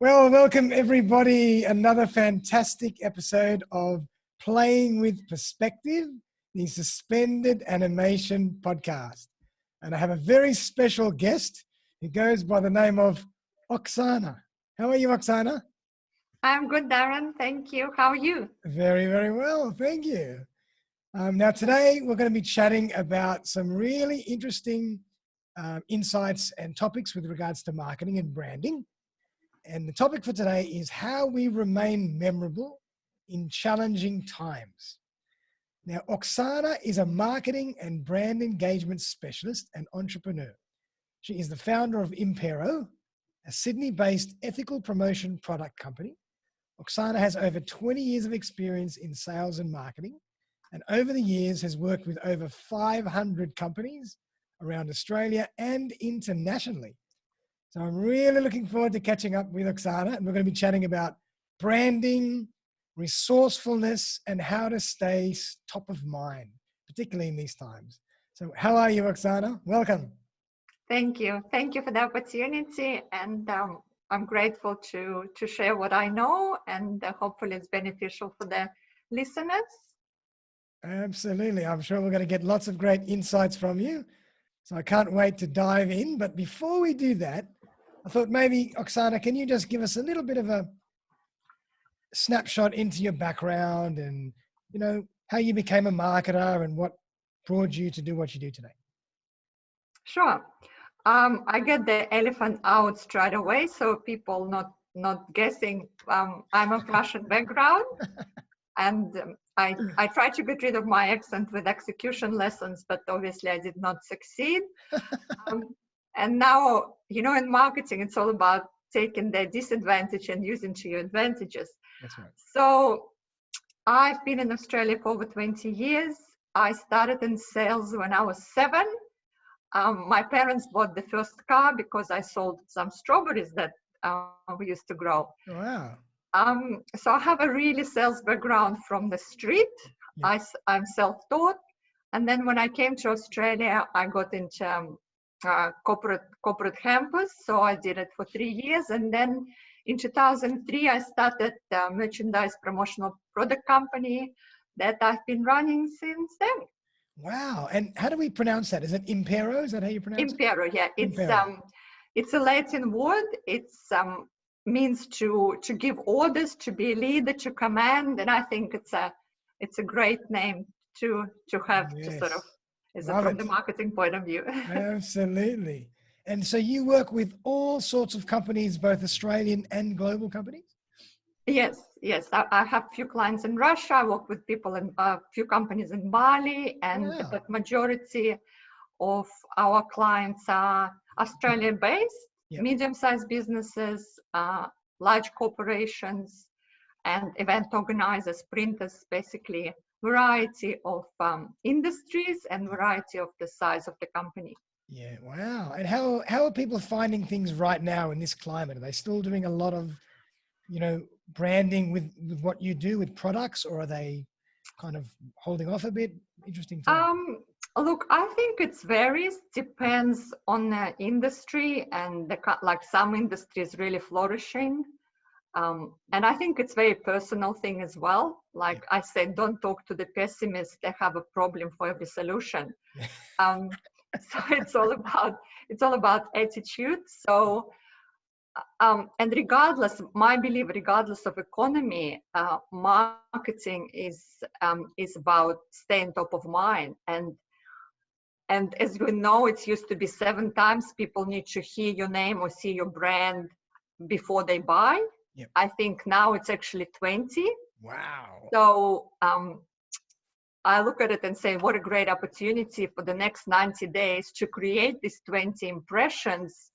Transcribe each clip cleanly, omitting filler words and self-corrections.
Well, welcome everybody. Another fantastic episode of Playing with Perspective, the Suspended Animation Podcast. And I have a very special guest who goes by the name of Oksana. How are you, Oksana? I'm good, Darren. Thank you. How are you? Very, very well. Thank you. Now, today we're going to be chatting about some really interesting insights and topics with regards to marketing and branding. And the topic for today is how we remain memorable in challenging times. Now, Oksana is a marketing and brand engagement specialist and entrepreneur. She is the founder of Impero, a Sydney-based ethical promotion product company. Oksana has over 20 years of experience in sales and marketing, and over the years has worked with over 500 companies around Australia and internationally. So I'm really looking forward to catching up with Oksana, and we're going to be chatting about branding, resourcefulness, and how to stay top of mind, particularly in these times. So how are you, Oksana? Welcome. Thank you. Thank you for the opportunity. And I'm grateful to share what I know, and hopefully it's beneficial for the listeners. Absolutely. I'm sure we're going to get lots of great insights from you. So I can't wait to dive in. But before we do that, I thought maybe, Oksana, can you just give us a little bit of a snapshot into your background and, you know, how you became a marketer and what brought you to do what you do today? Sure. I get the elephant out straight away, so people not guessing. I'm of Russian background, and I tried to get rid of my accent with execution lessons, but obviously I did not succeed. And now, you know, in marketing, it's all about taking the disadvantage and using to your advantages. That's right. So I've been in Australia for over 20 years. I started in sales when I was 7. My parents bought the first car because I sold some strawberries that we used to grow. Wow. So I have a really sales background from the street. Yeah. I'm self-taught. And then when I came to Australia, I got into corporate campus. So I did it for 3 years. And then in 2003, I started a merchandise promotional product company that I've been running since then. Wow. And how do we pronounce that? Is it Impero? Is that how you pronounce it? Impero, yeah. It's a Latin word. It's means to give orders, to be a leader, to command. And I think it's a great name to have. Yes. To sort of from the marketing point of view. Absolutely. And so you work with all sorts of companies, both Australian and global companies? Yes. I have a few clients in Russia. I work with people in a few companies in Bali, and the majority of our clients are Australian-based, medium-sized businesses, large corporations, and event organizers, printers, basically variety of industries and variety of the size of the company. Yeah, wow. And how are people finding things right now in this climate? Are they still doing a lot of, you know, branding with what you do with products, or are they kind of holding off a bit? Interesting time. Look, I think it varies, depends on the industry, and like some industries really flourishing. And I think it's very personal thing as well. Like I said, don't talk to the pessimists. They have a problem for every solution. So it's all about attitude. So, and my belief, regardless of economy, marketing is about staying top of mind. And as we know, it used to be 7 times people need to hear your name or see your brand before they buy. Yep. I think now it's actually 20. Wow. So I look at it and say, what a great opportunity for the next 90 days to create these 20 impressions,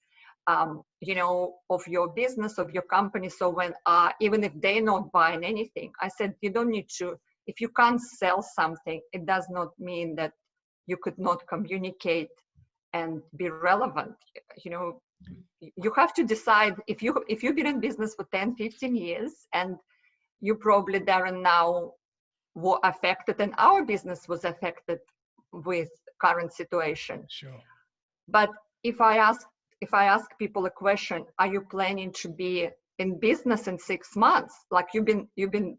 you know, of your business, of your company. So when, even if they're not buying anything, I said, you don't need to, if you can't sell something, it does not mean that you could not communicate and be relevant. You know, you have to decide if you've been in business for 10, 15 years, and you probably, Darren, now were affected, and our business was affected with current situation. Sure. But if I ask people a question, are you planning to be in business in 6 months. Like you've been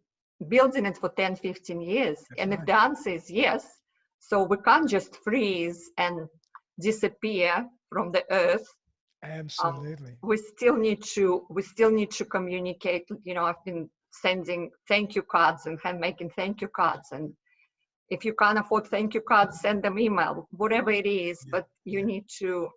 building it for 10, 15 years. That's and right. if the answer is yes, so we can't just freeze and disappear from the earth. Absolutely. We still need to communicate. I've been sending thank you cards and making thank you cards, and if you can't afford thank you cards, send them email, whatever it is. But you need to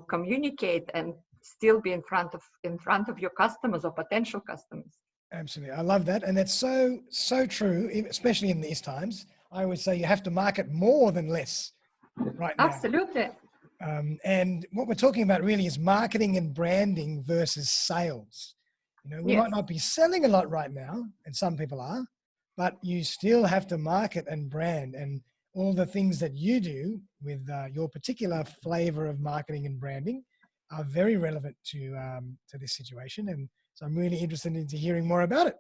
communicate and still be in front of your customers or potential customers. Absolutely. I love that. And that's so true, especially in these times. I always say you have to market more than less right now. Absolutely. And what we're talking about really is marketing and branding versus sales. We might not be selling a lot right now, and some people are, but you still have to market and brand, and all the things that you do with your particular flavor of marketing and branding are very relevant to this situation. And so I'm really interested into hearing more about it.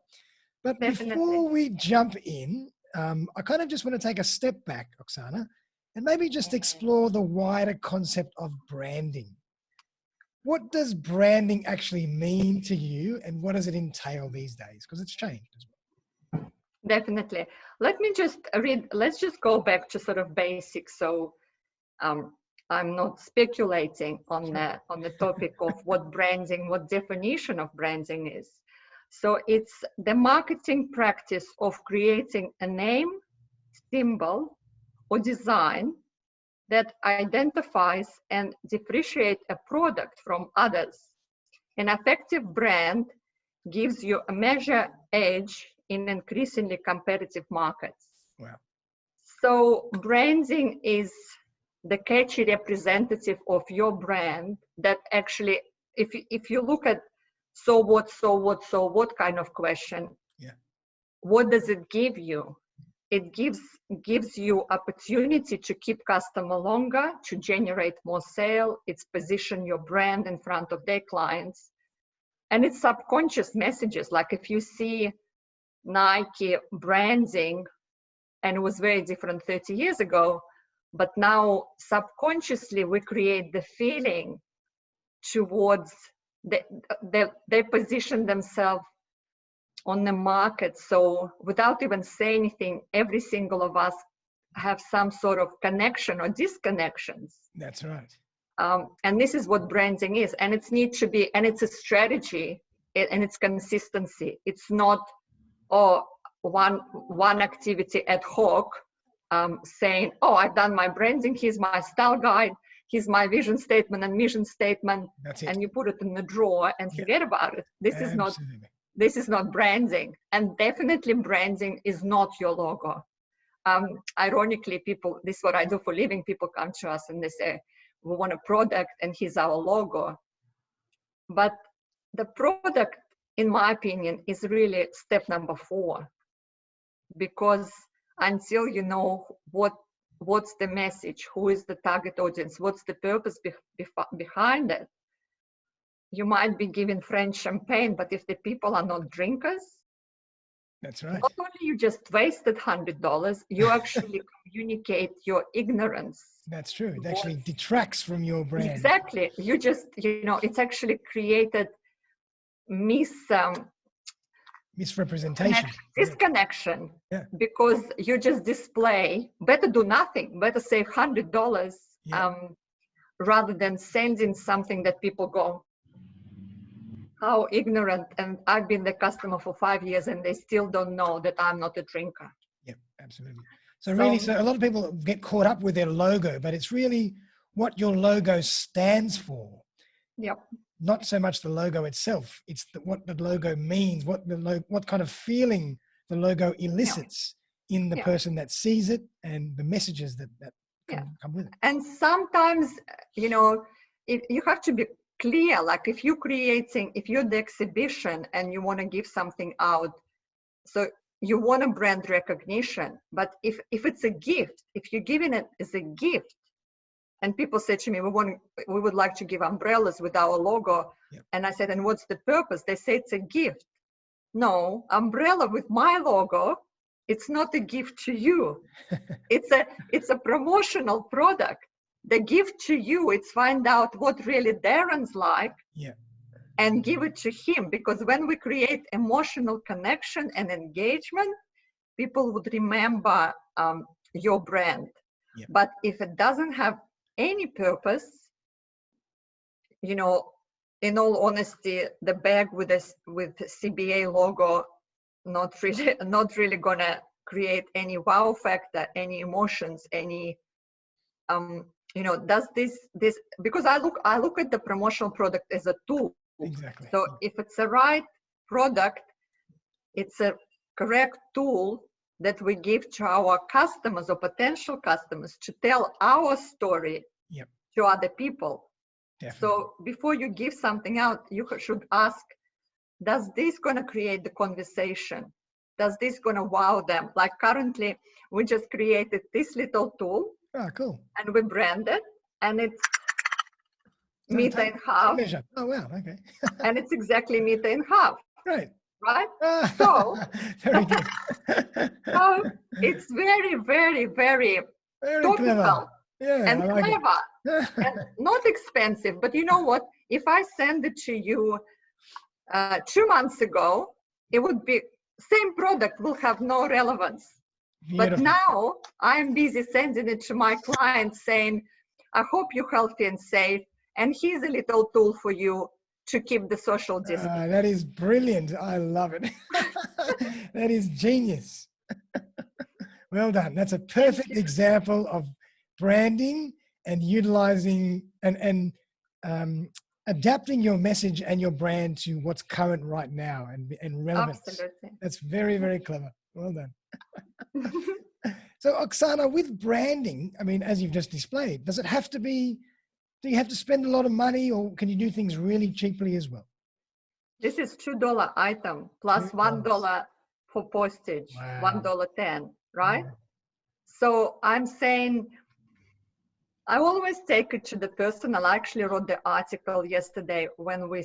But Definitely. before we jump in, I kind of just want to take a step back, Oksana, and maybe just explore the wider concept of branding. What does branding actually mean to you, and what does it entail these days? Because it's changed as well. Definitely. Let's just go back to sort of basics. So I'm not speculating on the topic of what definition of branding is. So it's the marketing practice of creating a name, symbol, or design that identifies and differentiates a product from others. An effective brand gives you a measure edge in increasingly competitive markets. Wow. So branding is the catchy representative of your brand that actually, if you look at so what kind of question, what does it give you? It gives you opportunity to keep customer longer, to generate more sale. It's position your brand in front of their clients. And it's subconscious messages. Like if you see Nike branding, and it was very different 30 years ago, but now subconsciously we create the feeling towards they position themselves on the market. So without even saying anything, every single of us have some sort of connection or disconnections. That's right. And this is what branding is, and it's a strategy, and it's consistency. It's not one activity ad hoc, saying, I've done my branding, here's my style guide, here's my vision statement and mission statement. That's it. And you put it in the drawer and forget about it. This is not branding. And definitely branding is not your logo. Ironically, this is what I do for a living. People come to us and they say, we want a product and here's our logo. But the product, in my opinion, is really step number 4. Because until you know what's the message, who is the target audience, what's the purpose behind it, you might be giving French champagne, but if the people are not drinkers, that's right. Not only you just wasted $100, you actually communicate your ignorance. That's true. It actually detracts from your brand. Exactly. You just, it's actually created misrepresentation. Disconnection. Yeah. Because you just display, better do nothing, better save $100 rather than sending something that people go, how ignorant. And I've been the customer for 5 years and they still don't know that I'm not a drinker. Yeah, absolutely. So really, a lot of people get caught up with their logo, but it's really what your logo stands for. Yep. Not so much the logo itself. It's what the logo means, what kind of feeling the logo elicits in the person that sees it, and the messages that come with it. And sometimes, you have to be clear. Like if you're the exhibition and you want to give something out, so you want a brand recognition. But if it's a gift, if you're giving it as a gift, and people say to me, we would like to give umbrellas with our logo. Yep. And I said, and what's the purpose? They say it's a gift. No, umbrella with my logo, it's not a gift to you. It's a promotional product. The gift to you, it's find out what really Darren's like. Yeah. and give it to him, because when we create emotional connection and engagement, people would remember your brand. Yep. But if it doesn't have any purpose, you know, in all honesty, the bag with CBA logo not really gonna create any wow factor, any emotions, any you know, does this because I look at the promotional product as a tool. Exactly. So if it's a right product, it's a correct tool that we give to our customers or potential customers to tell our story Yep. to other people. Definitely. So before you give something out, you should ask, does this gonna create the conversation? Does this gonna wow them? Like currently, we just created this little tool. Oh, cool. And we brand it, and it's So meter in half. measure. Oh, wow. Okay. And it's exactly meter in half. Great. Right? So, very good. so it's very, very, very, very topical clever. Yeah, and I like clever and not expensive. But you know what? If I send it to you 2 months ago, it would be same product will have no relevance. Beautiful. But now I'm busy sending it to my clients saying, I hope you're healthy and safe. And here's a little tool for you to keep the social distance. That is brilliant. I love it. That is genius. Well done. That's a perfect example of branding and utilizing and adapting your message and your brand to what's current right now and relevance. Absolutely. That's very, very clever. Well done. So Oksana, with branding, I mean, as you've just displayed, do you have to spend a lot of money, or can you do things really cheaply as well? This is $2 item plus $1 for postage. Wow. $1.10, right? Wow. So I'm saying, I always take it to the personal. I actually wrote the article yesterday when we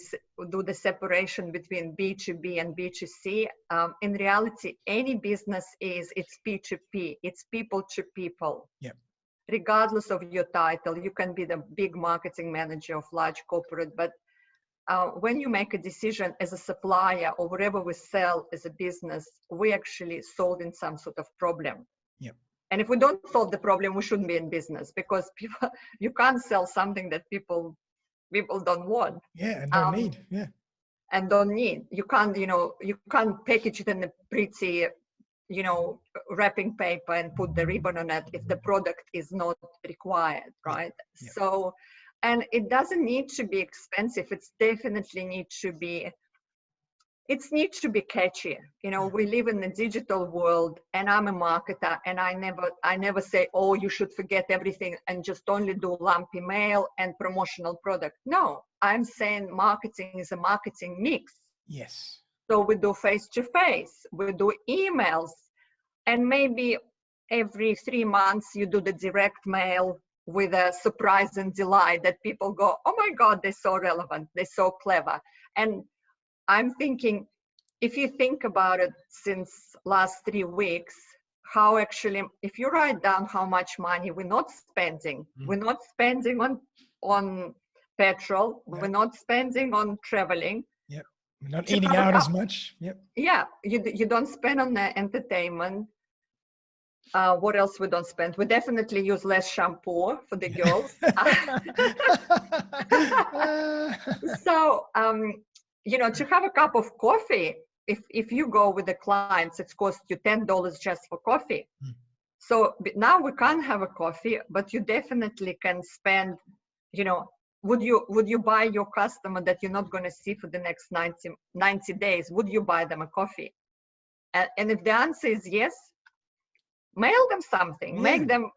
do the separation between B2B and B2C. In reality, any business it's P2P, it's people to people. Yep. Regardless of your title, you can be the big marketing manager of large corporate, but when you make a decision as a supplier or whatever we sell as a business, we actually solving some sort of problem. Yep. And if we don't solve the problem, we shouldn't be in business, because you can't sell something that people don't want. Yeah, and don't need. Yeah. And don't need. You can't package it in a pretty, wrapping paper and put the ribbon on it if the product is not required, right? Yeah. So, and it doesn't need to be expensive. It's definitely needs to be catchy. We live in a digital world, and I'm a marketer, and I never say, oh, you should forget everything and just only do lumpy mail and promotional product. No, I'm saying marketing is a marketing mix. Yes. So we do face-to-face, we do emails, and maybe every 3 months you do the direct mail with a surprise and delight that people go, oh my God, they're so relevant, they're so clever. And I'm thinking, if you think about it, since last 3 weeks, how actually, if you write down how much money we're not spending, we're not spending on petrol, we're not spending on traveling. Yep. We're not eating out as much. Yep. Yeah, you don't spend on the entertainment. What else we don't spend? We definitely use less shampoo for the girls. So, to have a cup of coffee, if you go with the clients, it's cost you $10 just for coffee. So now we can't have a coffee, but you definitely can spend, would you buy your customer that you're not going to see for the next 90 days, would you buy them a coffee? And if the answer is yes, mail them something, make them,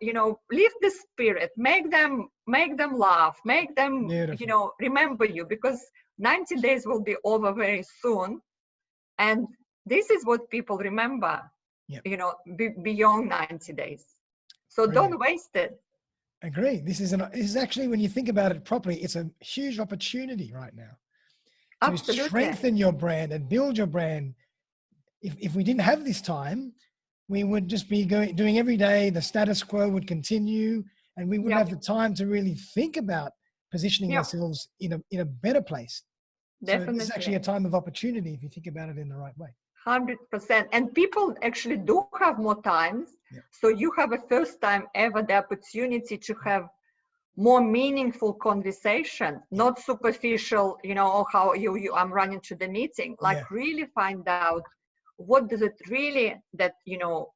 lift the spirit, make them laugh, make them, remember you, because 90 days will be over very soon. And this is what people remember, beyond 90 days. So don't waste it. Agree. This is actually, when you think about it properly, it's a huge opportunity right now to Absolutely. strengthen your brand and build your brand. If we didn't have this time, we would just be doing every day, the status quo would continue, and we wouldn't have the time to really think about positioning ourselves in a better place. So this is Definitely. actually a time of opportunity if you think about it in the right way. 100%. And people actually do have more times. Yeah. So you have a first time ever the opportunity to have more meaningful conversation, not superficial, oh, how I'm running to the meeting, like really find out what does it really that,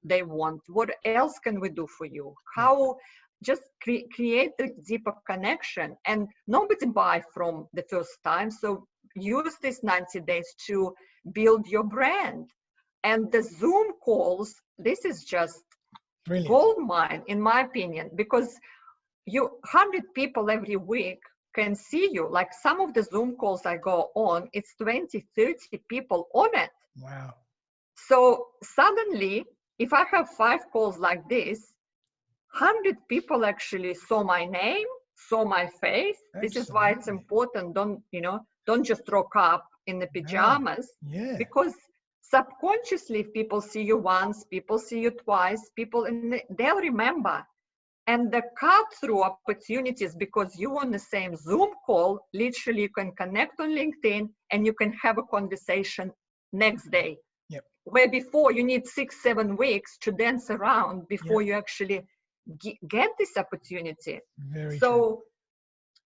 they want, what else can we do for you, how just create a deeper connection. And nobody buy from the first time. So use these 90 days to build your brand. And the Zoom calls, this is just gold mine, in my opinion, because 100 people every week can see you. Like some of the Zoom calls I go on, it's 20, 30 people on it. Wow. So suddenly, if I have 5 calls like this, 100 people actually saw my name, saw my face. Absolutely. This is why it's important. Don't just rock up in the pajamas, because subconsciously, if people see you once, people see you twice, they'll remember. And the cut-through opportunities, because you're on the same Zoom call, literally you can connect on LinkedIn and you can have a conversation next day. Yep. Where before you need 6-7 weeks to dance around before you actually get this opportunity. Very so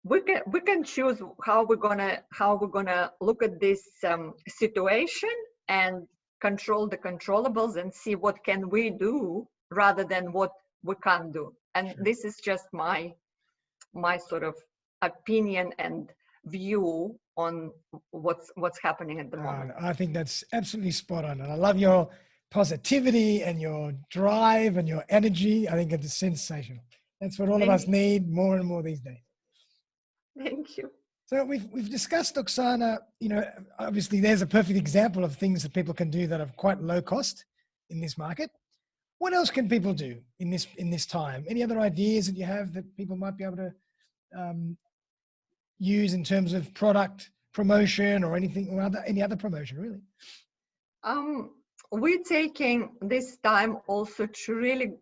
true. we can choose how we're gonna look at this situation and control the controllables and see what can we do rather than what we can't do. And this is just my sort of opinion and view on what's happening at the moment. I think that's absolutely spot on. And I love your positivity and your drive and your energy. I think it's sensational. That's what all of us need more and more these days. Thank you. So we've discussed, Oksana, obviously there's a perfect example of things that people can do that are quite low cost in this market. What else can people do in this time? Any other ideas that you have that people might be able to use in terms of product promotion or anything, or any other promotion, really? We're taking this time also to really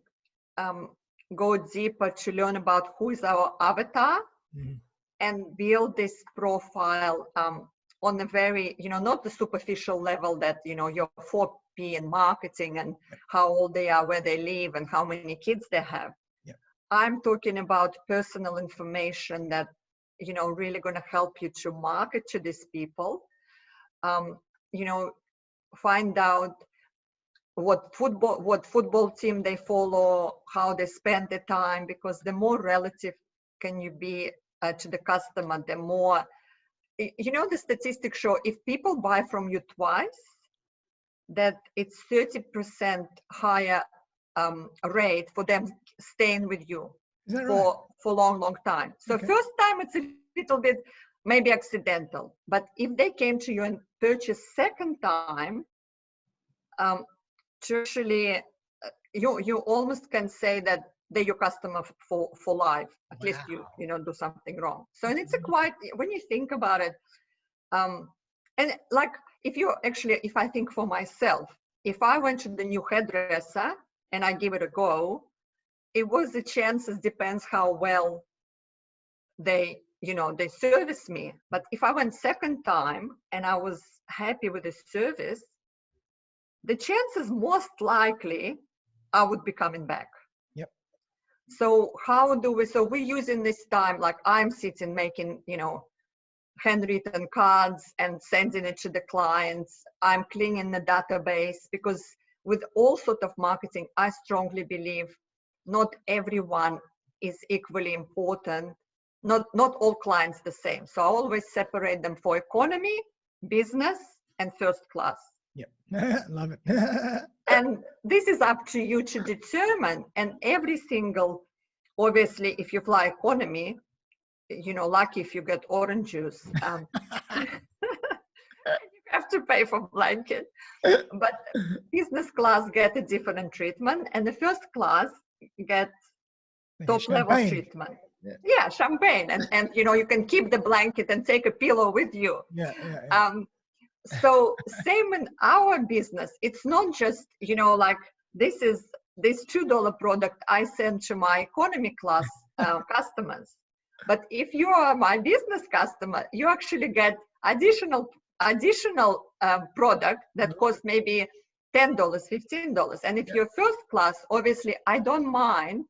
go deeper to learn about who is our avatar and build this profile on a very, not the superficial level that, your 4P in marketing and how old they are, where they live, and how many kids they have. Yeah. I'm talking about personal information that, really going to help you to market to these people. Find out what football team they follow, how they spend their time, because the more relative can you be to the customer, the more, the statistics show if people buy from you twice, that it's 30% higher rate for them staying with you for long time. So first time it's a little bit maybe accidental, but if they came to you and purchased second time, actually you almost can say that they're your customer for life. At least you do something wrong. So, and it's a quite, when you think about it, and like if I think for myself, if I went to the new hairdresser and I give it a go, it was the chances, depends how well they service me. But if I went second time and I was happy with the service, the chances most likely I would be coming back. Yep. So we're using this time, like I'm sitting making, handwritten cards and sending it to the clients. I'm cleaning the database, because with all sort of marketing, I strongly believe not everyone is equally important. Not all clients the same. So I always separate them for economy, business, and first class. Yep. Love it. And this is up to you to determine. And every single, obviously, if you fly economy, lucky if you get orange juice. You have to pay for blanket. But business class get a different treatment, and the first class get top level treatment. Yeah, champagne, and you can keep the blanket and take a pillow with you. Yeah. So same in our business. It's not just like this $2 product I send to my economy class customers. But if you are my business customer, you actually get additional product that costs maybe $10, $15. And if you're first class, obviously I don't mind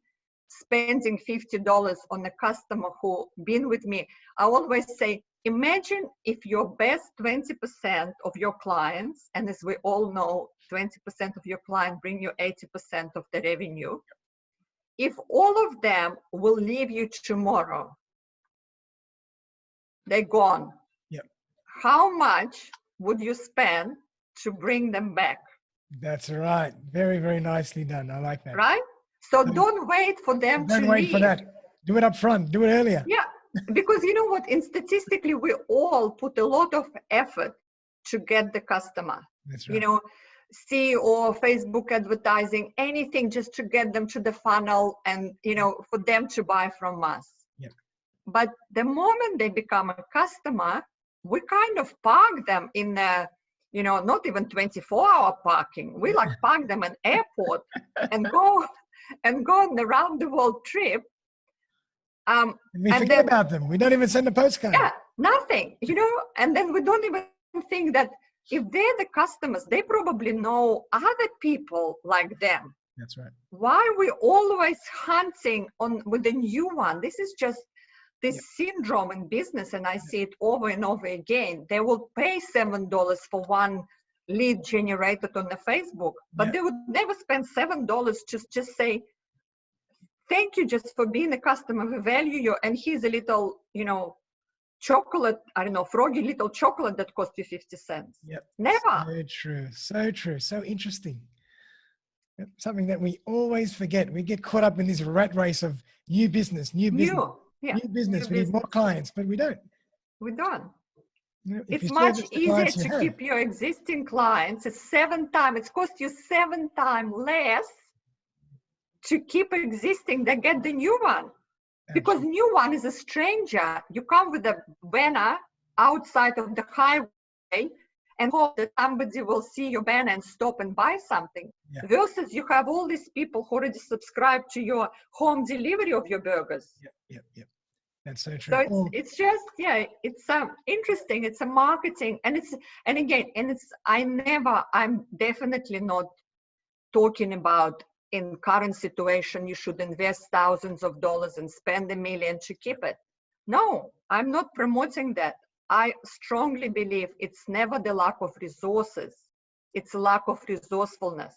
spending $50 on a customer who been with me. I always say, imagine if your best 20% of your clients, and as we all know, 20% of your clients bring you 80% of the revenue. If all of them will leave you tomorrow, they're gone. Yep. How much would you spend to bring them back? That's right. Very, very nicely done. I like that. Right? So don't wait for them to leave. Don't wait for that. Do it up front. Do it earlier. Yeah, because you know what? Statistically, we all put a lot of effort to get the customer. That's right. You know, or Facebook advertising, anything just to get them to the funnel and, you know, for them to buy from us. Yep. But the moment they become a customer, we kind of park them in the, you know, not even 24-hour parking. We like park them in airport and go on a round the world trip. And we forget about them. We don't even send a postcard. Yeah, nothing, you know, and then we don't even think that if they're the customers, they probably know other people like them. That's right. Why are we always hunting with a new one? This is just this syndrome in business, and I see it over and over again. They will pay $7 for one lead generated on the Facebook, but they would never spend $7 to just say, thank you just for being a customer. We value you, and here's a little, you know, chocolate, I don't know, froggy little chocolate that cost you 50 cents. Yep. Never. So true. So true. So interesting. Something that we always forget. We get caught up in this rat race of new business. New business. We need more clients, but we don't. We don't. You know, it's much easier to keep your existing clients. It's 7 times. It's cost you 7 times less to keep existing than get the new one. Because new one is a stranger. You come with a banner outside of the highway and hope that somebody will see your banner and stop and buy something. Versus you have all these people who already subscribe to your home delivery of your burgers. Yep. That's so true. So it's just, it's interesting. It's a marketing, and I'm definitely not talking about in current situation, you should invest thousands of dollars and spend $1 million to keep it. No, I'm not promoting that. I strongly believe it's never the lack of resources. It's a lack of resourcefulness.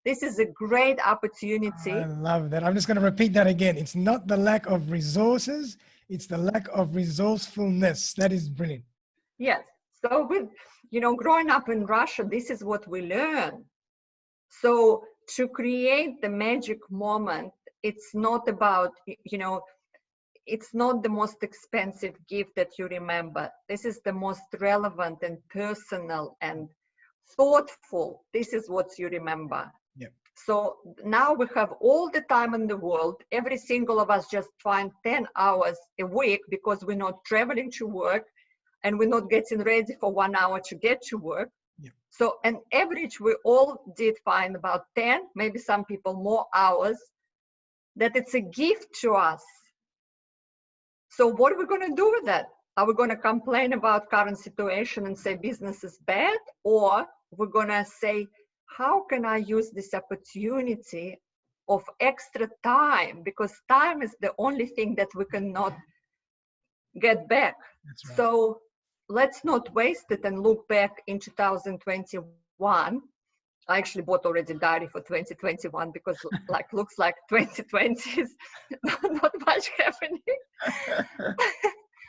This is a great opportunity. I love that. I'm just going to repeat that again. It's not the lack of resources. It's the lack of resourcefulness. That is brilliant. Yes. So with, growing up in Russia, this is what we learn. So to create the magic moment, it's not about, it's not the most expensive gift that you remember. This is the most relevant and personal and thoughtful. This is what you remember. Yep. So now we have all the time in the world. Every single of us just find 10 hours a week because we're not traveling to work and we're not getting ready for 1 hour to get to work. Yep. So on average, we all did find about 10, maybe some people more hours, that it's a gift to us. So what are we going to do with that? Are we going to complain about current situation and say business is bad? Or we're going to say, how can I use this opportunity of extra time? Because time is the only thing that we cannot get back. That's right. So let's not waste it and look back in 2021. I actually bought already diary for 2021 because looks like 2020 is not much happening.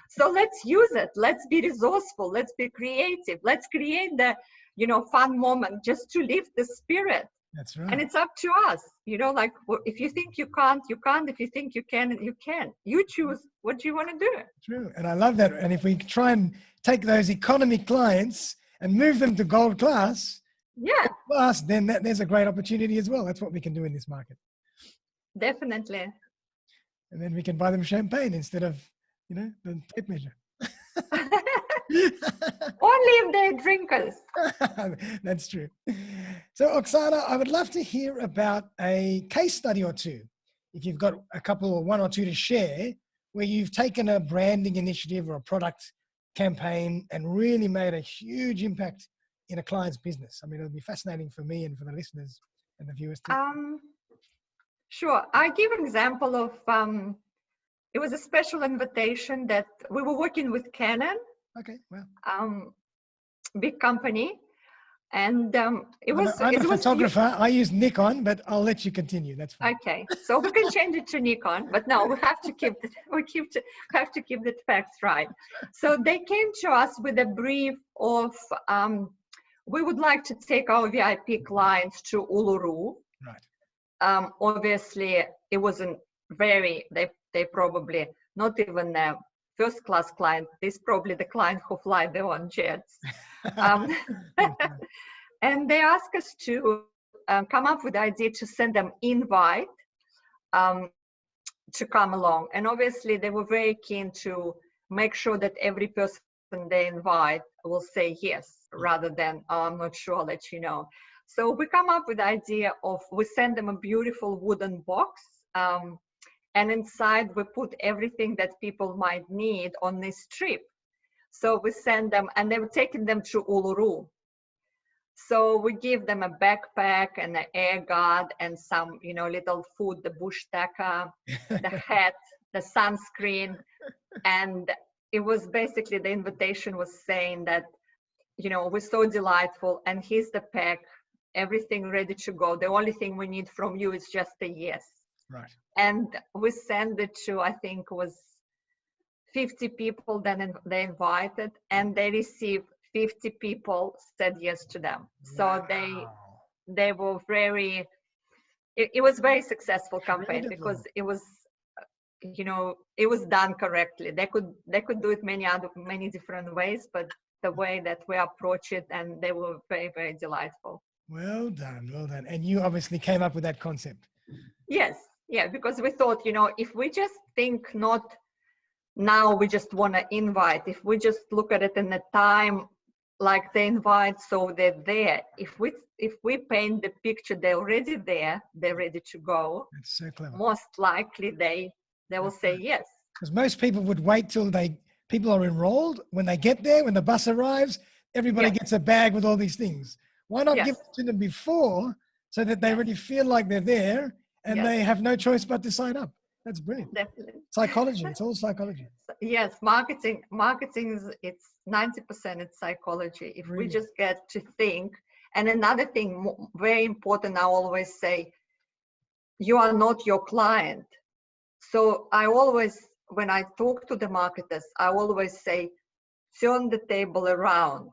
So let's use it. Let's be resourceful. Let's be creative. Let's create the, fun moment just to lift the spirit. That's right. And it's up to us. If you think you can't, you can't. If you think you can, you can. You choose what you want to do. True. And I love that. And if we try and take those economy clients and move them to gold class, then there's a great opportunity as well. That's what we can do in this market. Definitely. And then we can buy them champagne instead of, the tape measure. Only if they're drinkers. That's true. So Oksana, I would love to hear about a case study or two. If you've got a couple or one or two to share, where you've taken a branding initiative or a product campaign and really made a huge impact in a client's business? I mean, it'll be fascinating for me and for the listeners and the viewers too. Sure. I give an example of, it was a special invitation that we were working with Canon, Okay, wow. big company. And I'm a photographer. I use Nikon, but I'll let you continue. That's fine. Okay, so we can change it to Nikon, but no, we have to keep the facts right. So they came to us with a brief of, we would like to take our VIP clients to Uluru. Right. Obviously, it wasn't very. They probably not even a first class client. This is probably the client who fly their own jets. And they asked us to come up with the idea to send them invite to come along. And obviously they were very keen to make sure that every person they invite will say yes, rather than, oh, I'm not sure, I'll let you know. So we come up with the idea of, we send them a beautiful wooden box, and inside we put everything that people might need on this trip. So we send them, and they were taking them to Uluru. So we give them a backpack and an air guard and some, little food, the bush tucker, the hat, the sunscreen. And it was basically, the invitation was saying that, we're so delightful, and here's the pack, everything ready to go. The only thing we need from you is just a yes. Right. And we sent it to, I think it was 50 people then they invited, and they received 50 people said yes to them. So they were very, it was very successful campaign. Incredible. Because it was, it was done correctly. They could do it many different ways, but the way that we approach it, and they were very, very delightful. Well done, well done. And you obviously came up with that concept. Yes, yeah, because we thought, if we just think not now, we just want to invite, if we just look at it in the time, like they invite, so they're there. If we paint the picture, they're already there, they're ready to go. That's so clever. Most likely they will say yes. Because most people would wait till people are enrolled. When they get there, when the bus arrives, everybody gets a bag with all these things. Why not give it to them before, so that they already feel like they're there and they have no choice but to sign up? That's brilliant. Definitely. Psychology. It's all psychology. Yes, marketing is, it's 90% it's psychology. If we just get to think. And another thing very important, I always say, you are not your client. So I always, when I talk to the marketers, I always say, turn the table around.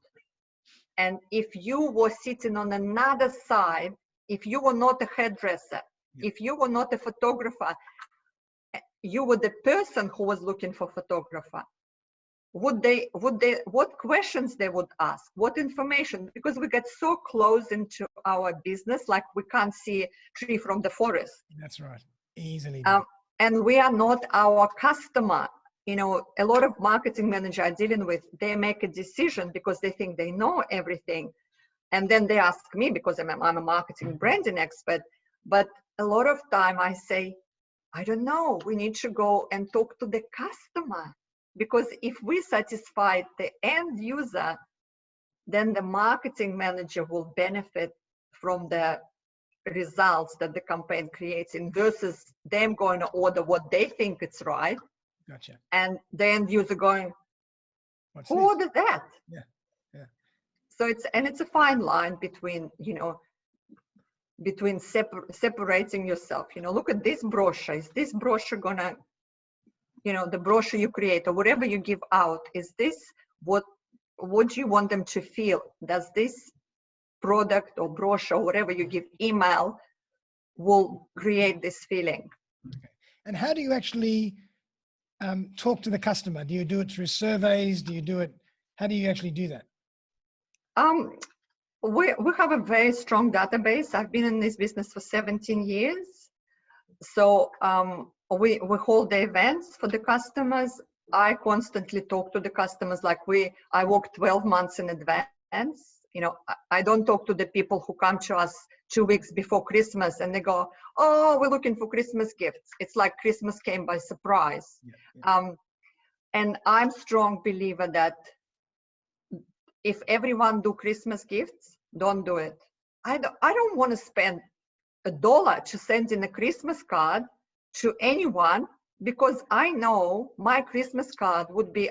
And if you were sitting on another side, if you were not a hairdresser, if you were not a photographer, you were the person who was looking for photographer, what questions they would ask, what information, because we get so close into our business, like we can't see a tree from the forest. That's right. Easily. And we are not our customer. A lot of marketing managers I'm dealing with, they make a decision because they think they know everything. And then they ask me, because I'm a marketing branding expert. But a lot of time I say, I don't know, we need to go and talk to the customer. Because if we satisfy the end user, then the marketing manager will benefit from the results that the campaign creates, in versus them going to order what they think it's right. Gotcha. And the end user going, who ordered that? Yeah. So it's a fine line between, separating yourself. Look at this brochure. Is this brochure gonna, the brochure you create or whatever you give out, is this what do you want them to feel? Does this product or brochure or whatever you give, email, will create this feeling? Okay. And how do you actually talk to the customer? Do you do it through surveys? How do you actually do that? We have a very strong database. I've been in this business for 17 years. So we hold the events for the customers. I constantly talk to the customers, like I work 12 months in advance. I don't talk to the people who come to us 2 weeks before Christmas and they go, oh, we're looking for Christmas gifts. It's like Christmas came by surprise. And I'm strong believer that if everyone do Christmas gifts, don't do it. I don't want to spend $1 to send in a Christmas card to anyone, because I know my Christmas card would be,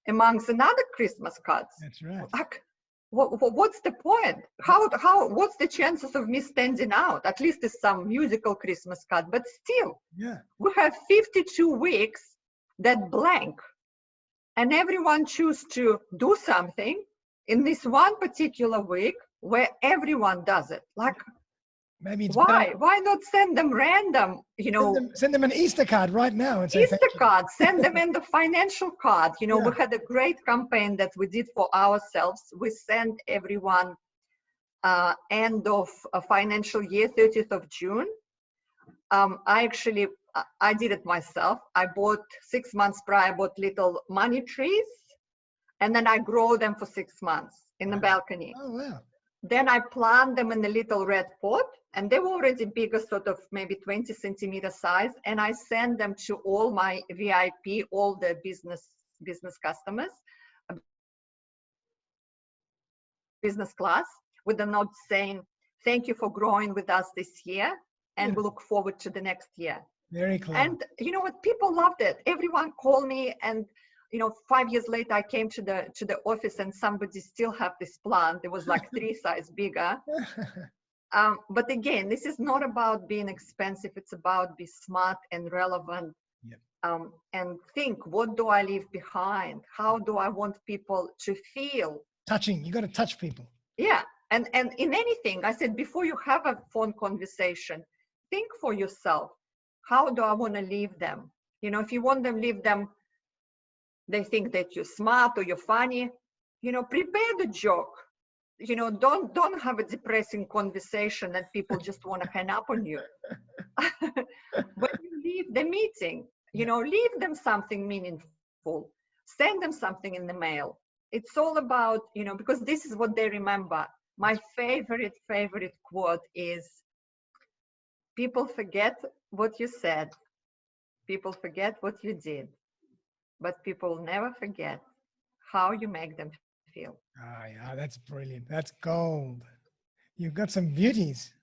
amongst another Christmas cards. That's right. Like, what's the point? What's the chances of me standing out? At least it's some musical Christmas card, but still, Yeah. we have 52 weeks that blank, and everyone choose to do something in this one particular week where everyone does it. Like, Maybe it's why? better. Why not send them random, Send them an Easter card right now and say Easter thank you. card, send them in the financial card. We Yeah. had a great campaign that we did for ourselves. We sent everyone end of a financial year, 30th of June. I did it myself. I bought 6 months prior, I bought little money trees, and then I grow them for 6 months in the balcony. Oh, wow. Then I plant them in a little red pot, and they were already bigger, sort of maybe 20 centimeter size. And I send them to all my VIP, all the business customers, business class, with a note saying, thank you for growing with us this year, and we look forward to the next year. Very clear. And you know what? People loved it. Everyone called me, and 5 years later, I came to the office, and somebody still have this plant. It was like 3 size bigger. But again, this is not about being expensive. It's about be smart and relevant. Yep. And think, what do I leave behind? How do I want people to feel? Touching. You got to touch people. Yeah. And in anything, I said, before you have a phone conversation, think for yourself. How do I want to leave them? If you want them, leave them, they think that you're smart or you're funny, prepare the joke. Don't have a depressing conversation that people just want to hang up on you. When you leave the meeting, leave them something meaningful. Send them something in the mail. It's all about, because this is what they remember. My favorite quote is, people forget what you said, people forget what you did, but people never forget how you make them feel. Oh, yeah, that's brilliant. That's gold. You've got some beauties.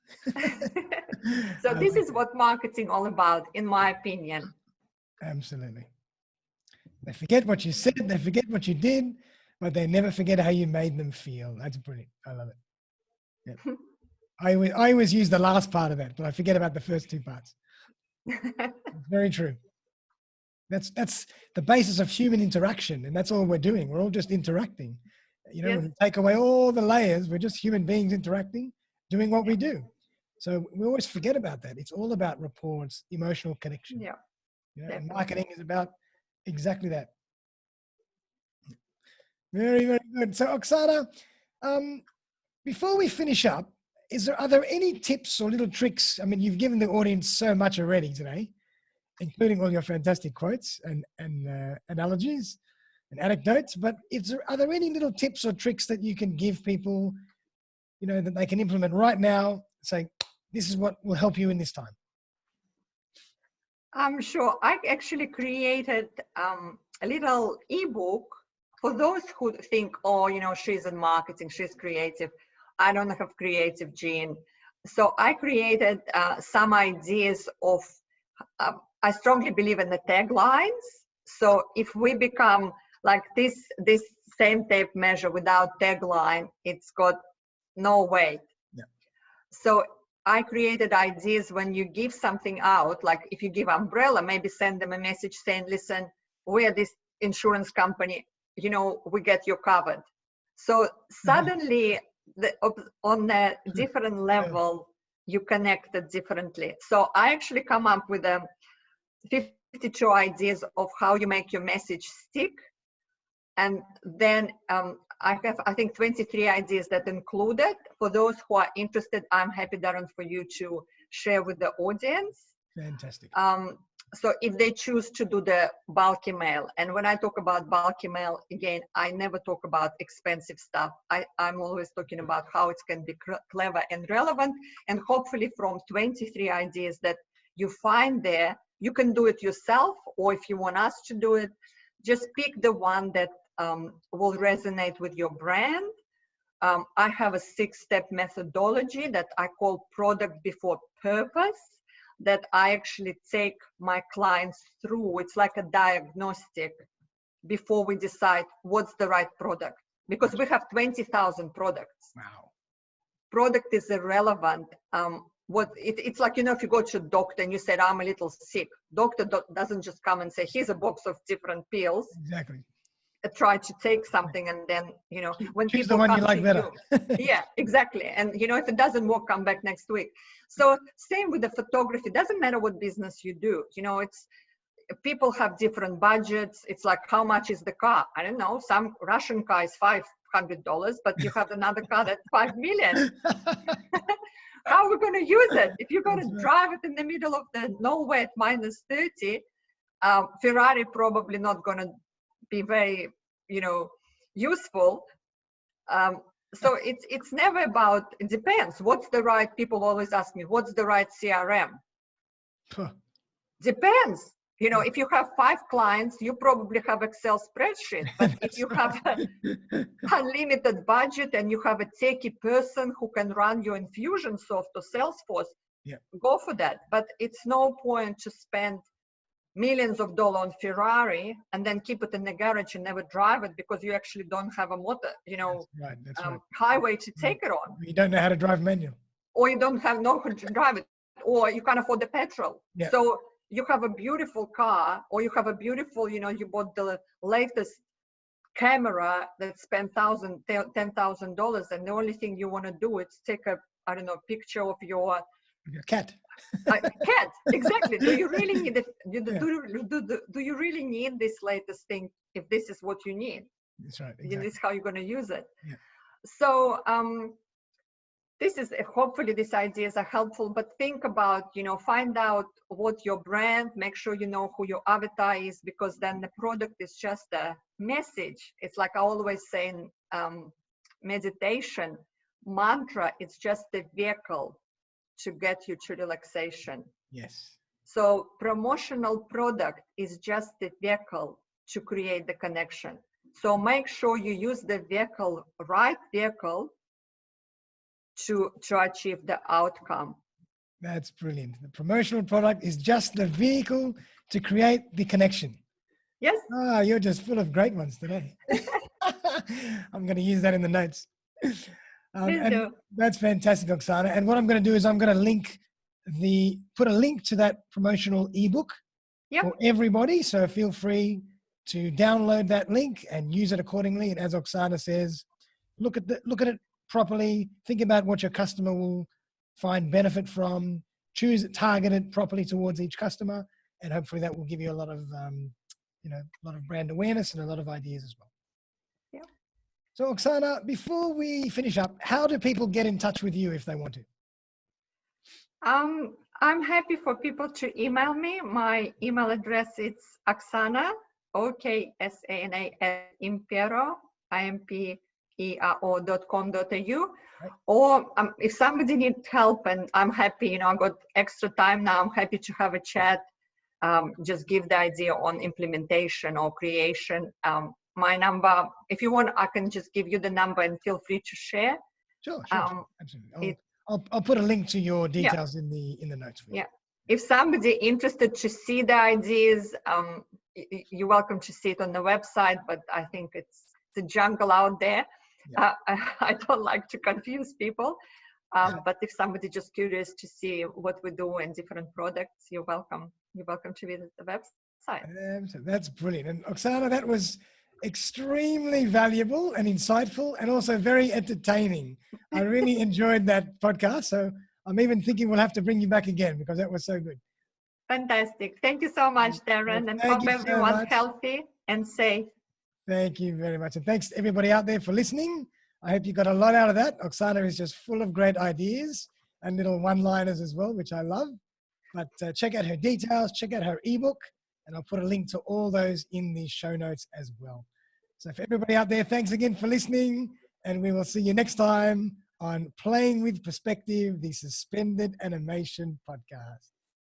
So this is what marketing all about, in my opinion. Absolutely. They forget what you said, they forget what you did, but they never forget how you made them feel. That's brilliant. I love it. Yeah. I always use the last part of that, but I forget about the first 2 parts. It's very true. That's the basis of human interaction, and that's all we're doing. We're all just interacting. Yes. When we take away all the layers, we're just human beings interacting, doing what we do. So we always forget about that. It's all about rapport, it's emotional connection. Yeah. And marketing is about exactly that. Very, very good. So Oksana, before we finish up, are there any tips or little tricks? I mean, you've given the audience so much already today, including all your fantastic quotes and analogies and anecdotes, but are there any little tips or tricks that you can give people, that they can implement right now, saying, this is what will help you in this time? I'm sure. I actually created a little ebook for those who think, oh, she's in marketing, she's creative, I don't have creative gene. So I created some ideas of, I strongly believe in the taglines. So if we become like this same tape measure without tagline, it's got no weight. Yeah. So I created ideas when you give something out, like if you give umbrella, maybe send them a message saying, listen, we're this insurance company, we get you covered. So suddenly on a different level, you connect it differently. So I actually come up with 52 ideas of how you make your message stick. And then I have, I think, 23 ideas that included. For those who are interested, I'm happy, Darren, for you to share with the audience. Fantastic. So if they choose to do the bulk email, and when I talk about bulk email, again, I never talk about expensive stuff. I'm always talking about how it can be clever and relevant, and hopefully from 23 ideas that you find there. You can do it yourself, or if you want us to do it, just pick the one that will resonate with your brand. I have a 6-step methodology that I call product before purpose, that I actually take my clients through. It's like a diagnostic before we decide what's the right product, because we have 20,000 products. Wow. Product is irrelevant. It's like, if you go to a doctor and you said, I'm a little sick, doctor doesn't just come and say, here's a box of different pills. Exactly. Try to take something, and then, when Choose people the one come you like to better. you, yeah, exactly. And, if it doesn't work, come back next week. So same with the photography. Doesn't matter what business you do. People have different budgets. It's like, how much is the car? I don't know. Some Russian car is $500, but you have another car that's 5 million. How are we going to use it? If you're going to drive it in the middle of the nowhere at -30, Ferrari probably not going to be very, useful. So it's never about, it depends. What's the right, people always ask me, what's the right CRM? Depends. If you have 5 clients, you probably have Excel spreadsheet. But if you have unlimited budget and you have a techie person who can run your Infusionsoft or Salesforce, go for that. But it's no point to spend millions of dollars on Ferrari and then keep it in the garage and never drive it because you actually don't have a motor, That's right. highway to take it on. You don't know how to drive manual. Or you don't have no to drive it, or you can't afford the petrol. Yeah. So you have a beautiful car, or you have a beautiful, you bought the latest camera that spent $10,000, and the only thing you want to do is take a, picture of your cat. Cat, exactly. Do you really need it? Do you really need this latest thing if this is what you need? That's right. Exactly. This is how you're going to use it. Yeah. So this is, hopefully these ideas are helpful, but think about, find out what your brand, make sure you know who your avatar is, because then the product is just a message. It's like I always say in meditation, mantra, it's just a vehicle to get you to relaxation. Yes. So promotional product is just the vehicle to create the connection. So make sure you use the right vehicle to achieve the outcome. That's brilliant. The promotional product is just the vehicle to create the connection. Yes. You're just full of great ones today. I'm going to use that in the notes. Please do. That's fantastic, Oksana. And what I'm going to do is I'm going to put a link to that promotional ebook for everybody. So feel free to download that link and use it accordingly. And as Oksana says, look at it properly. Think about what your customer will find benefit from. Target it properly towards each customer, and hopefully that will give you a lot of brand awareness and a lot of ideas as well. Yeah. So Oksana, before we finish up, how do people get in touch with you if they want to? I'm happy for people to email me. My email address is Oksana, Oksana @Impero, impero.com.au. Or if somebody needs help, and I'm happy, I got extra time now, I'm happy to have a chat. Just give the idea on implementation or creation. My number, if you want, I can just give you the number and feel free to share. Sure. Absolutely. I'll put a link to your details in the notes for you. Yeah. If somebody interested to see the ideas, you're welcome to see it on the website, but I think it's a jungle out there. Yeah. I don't like to confuse people, but if somebody just curious to see what we do and different products, you're welcome. You're welcome to visit the website. That's brilliant. And Oksana, that was extremely valuable and insightful and also very entertaining. I really enjoyed that podcast. So I'm even thinking we'll have to bring you back again because that was so good. Fantastic. Thank you so much, Darren, and hope everyone's healthy and safe. Thank you very much. And thanks to everybody out there for listening. I hope you got a lot out of that. Oksana is just full of great ideas and little one-liners as well, which I love. But check out her details, check out her ebook, and I'll put a link to all those in the show notes as well. So for everybody out there, thanks again for listening, and we will see you next time on Playing with Perspective, the Suspended Animation Podcast.